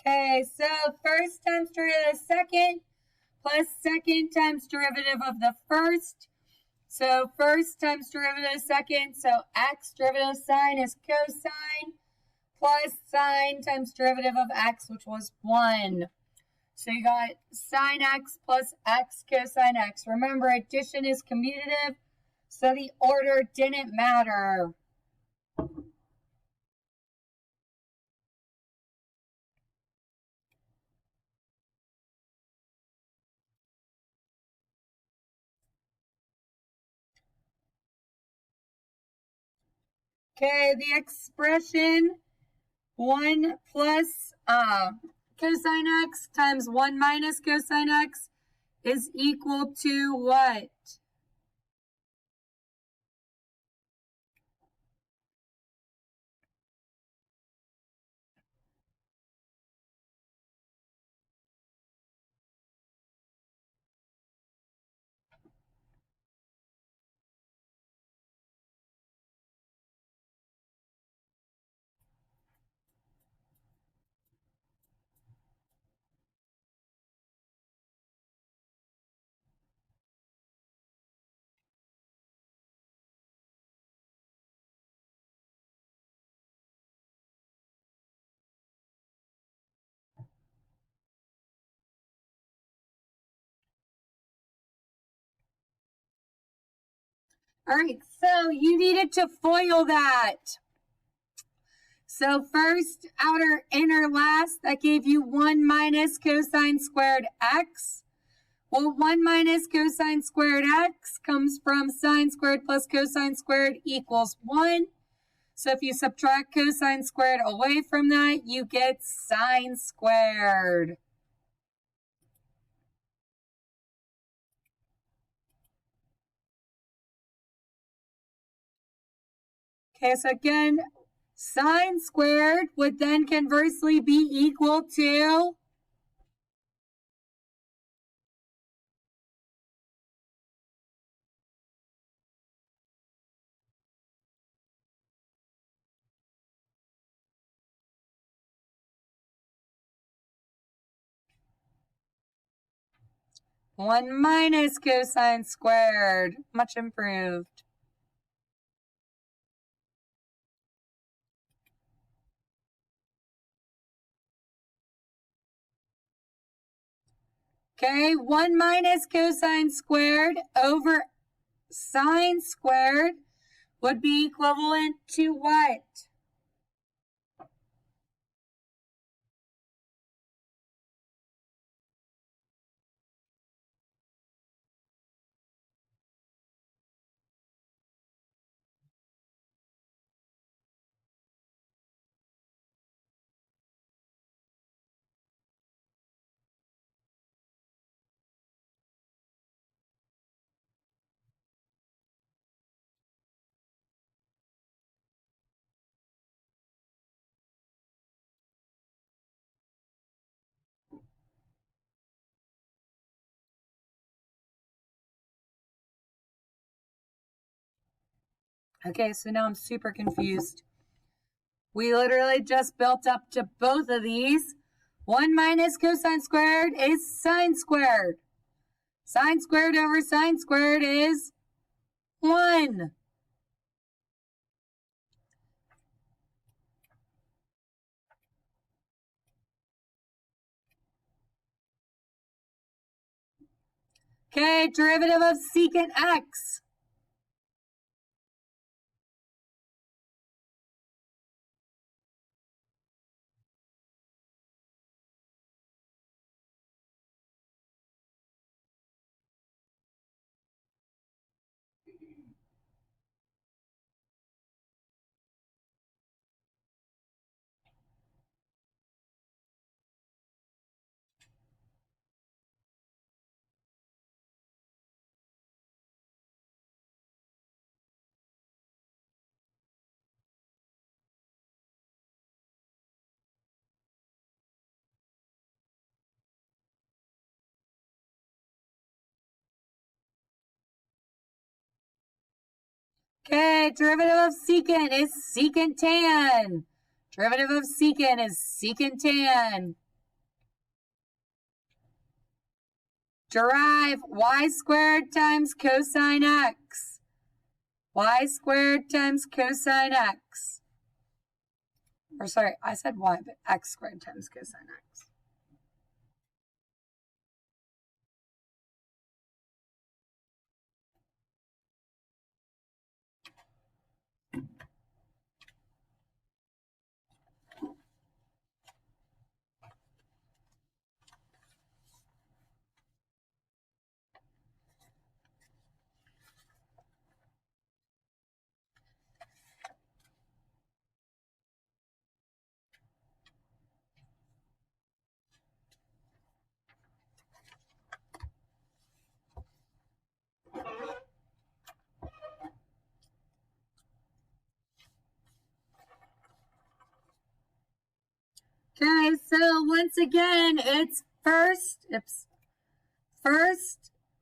Okay, so first times derivative of second plus second times derivative of the first. So first times derivative of second, so x derivative of sine is cosine plus sine times derivative of x, which was 1. So you got sine x plus x cosine x. Remember, addition is commutative, so the order didn't matter. Okay, the expression 1 plus cosine x times 1 minus cosine x is equal to what? All right, so you needed to FOIL that. So first, outer, inner, last, that gave you 1 minus cosine squared x. Well, 1 minus cosine squared x comes from sine squared plus cosine squared equals 1. So if you subtract cosine squared away from that, you get sine squared. Okay, so again, sine squared would then conversely be equal to one minus cosine squared. Much improved. Okay, 1 minus cosine squared over sine squared would be equivalent to what? Okay, so now I'm super confused. We literally just built up to both of these. 1 minus cosine squared is sine squared. Sine squared over sine squared is 1. Okay, derivative of secant x. Okay, derivative of secant is secant tan. Derivative of secant is secant tan. derive y squared times cosine x. Y squared times cosine x. Or sorry, I said y, but x squared times cosine x. Okay, so once again, it's first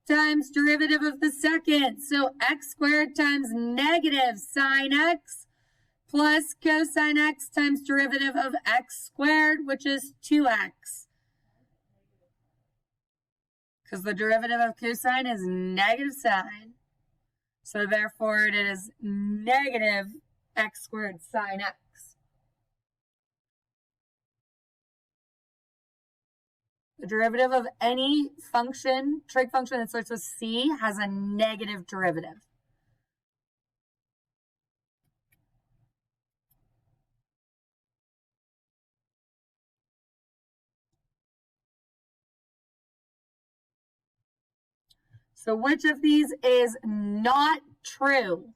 times derivative of the second. So x squared times negative sine x plus cosine x times derivative of x squared, which is 2x. Because the derivative of cosine is negative sine. So therefore it is negative x squared sine x. The derivative of any function, trig function that starts with c, has a negative derivative. So which of these is not true?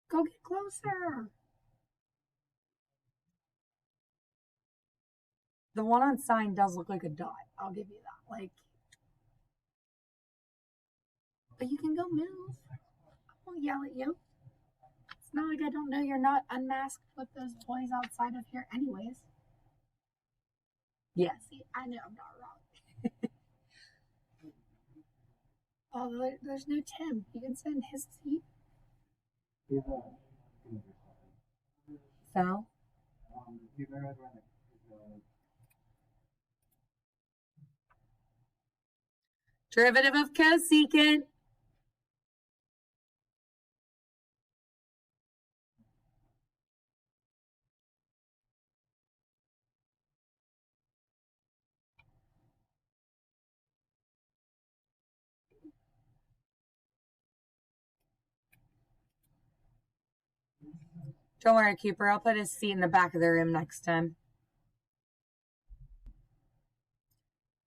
Go get closer. The one on sine does look like a dot. I'll give you that. Like, but you can go move. I won't yell at you. It's not like I don't know you're not unmasked with those toys outside of here anyways. Yeah, see, I know I'm not wrong. Oh, there's no Tim. You can sit in his seat. So? Derivative of cosecant. Don't worry, Cooper. I'll put his seat in the back of the room next time.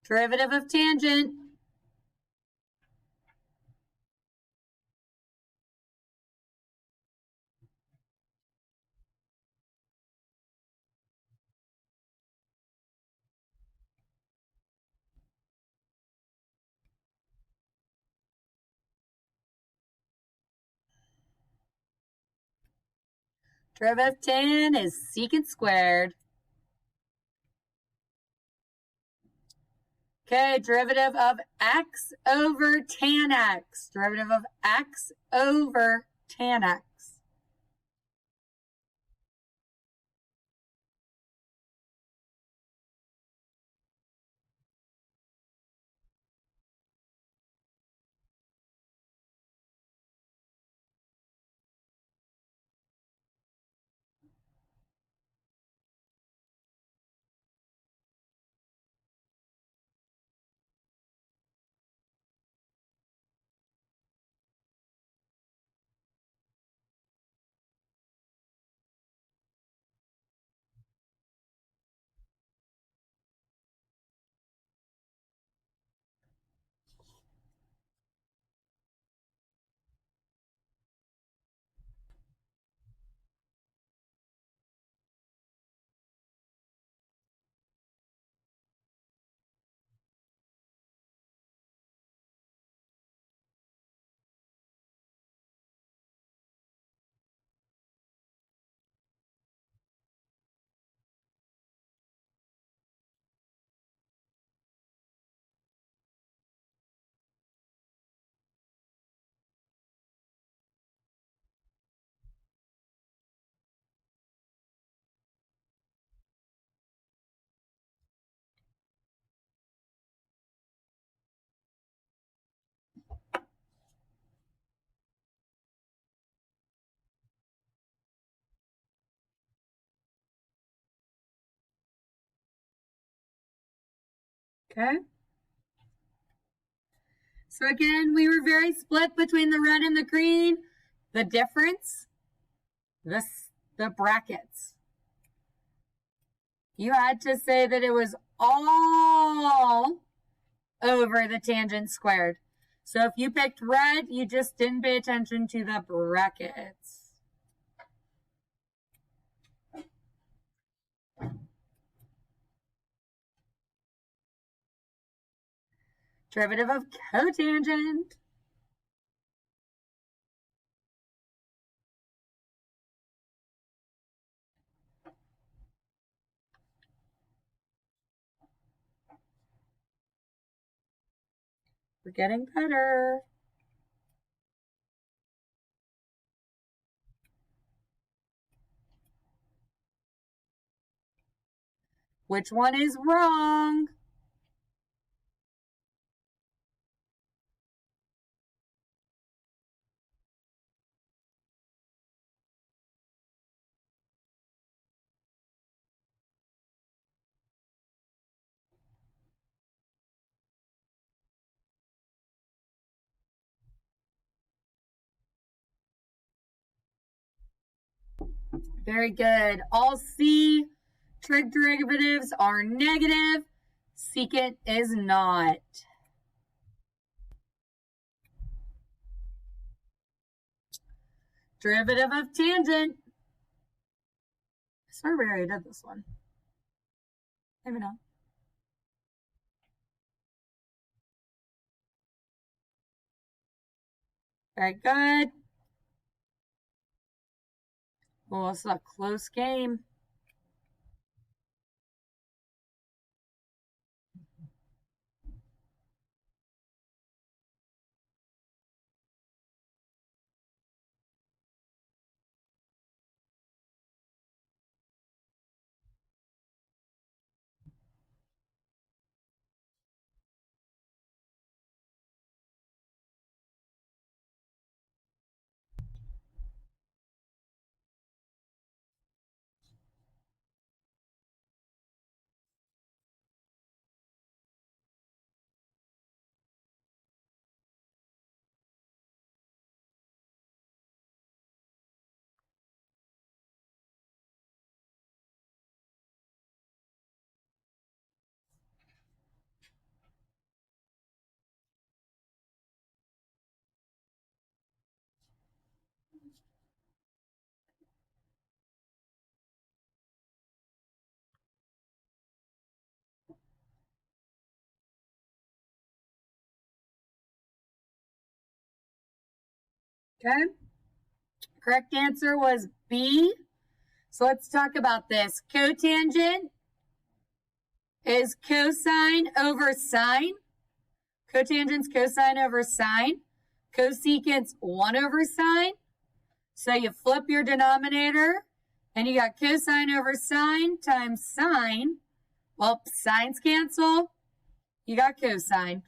Derivative of tangent. Derivative of tan is secant squared. Okay, derivative of x over tan x. Derivative of x over tan x. Okay. So again, we were very split between the red and the green. The difference, the brackets. You had to say that it was all over the tangent squared. So if you picked red, you just didn't pay attention to the brackets. Derivative of cotangent. We're getting better. Which one is wrong? Very good. All C trig derivatives are negative. Secant is not. Derivative of tangent. I swear we already did this one. Maybe not. Very good. Well, it's a close game. Okay. Correct answer was B. So let's talk about this. Cotangent is cosine over sine. Cotangent's cosine over sine. Cosecant's 1 over sine. So you flip your denominator, and you got cosine over sine times sine. Well, sines cancel. You got cosine.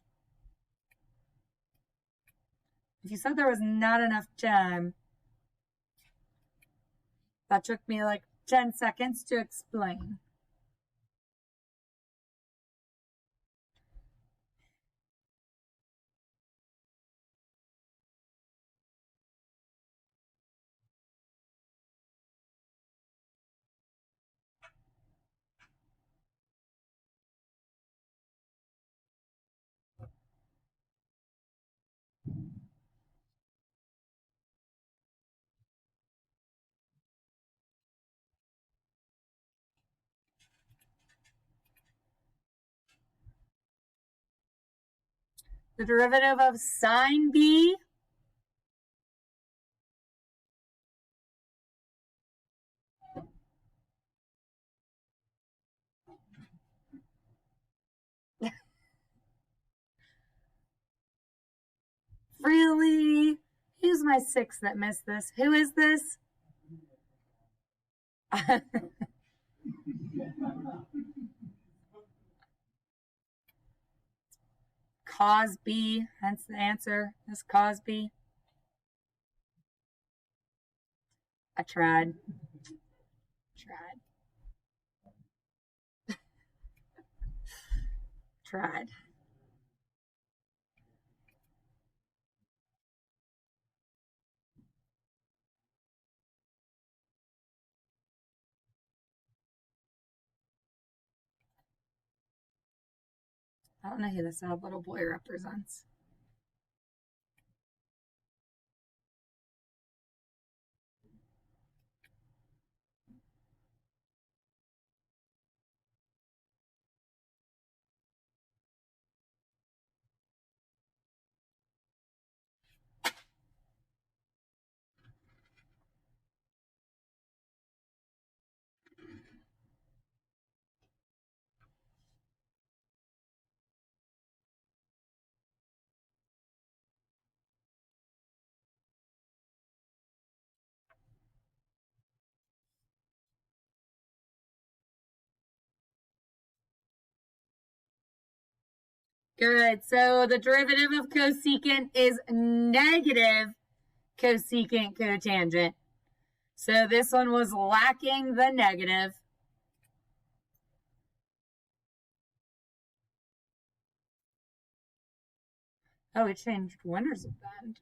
If you said there was not enough time, that took me like 10 seconds to explain. The derivative of sine B really? Who's my 6 that missed this? Who is this? Cos B, hence the answer is cos B. I tried. tried. I don't know who this little boy represents. Good. So the derivative of cosecant is negative cosecant cotangent. So this one was lacking the negative. Oh, it changed winners of bend.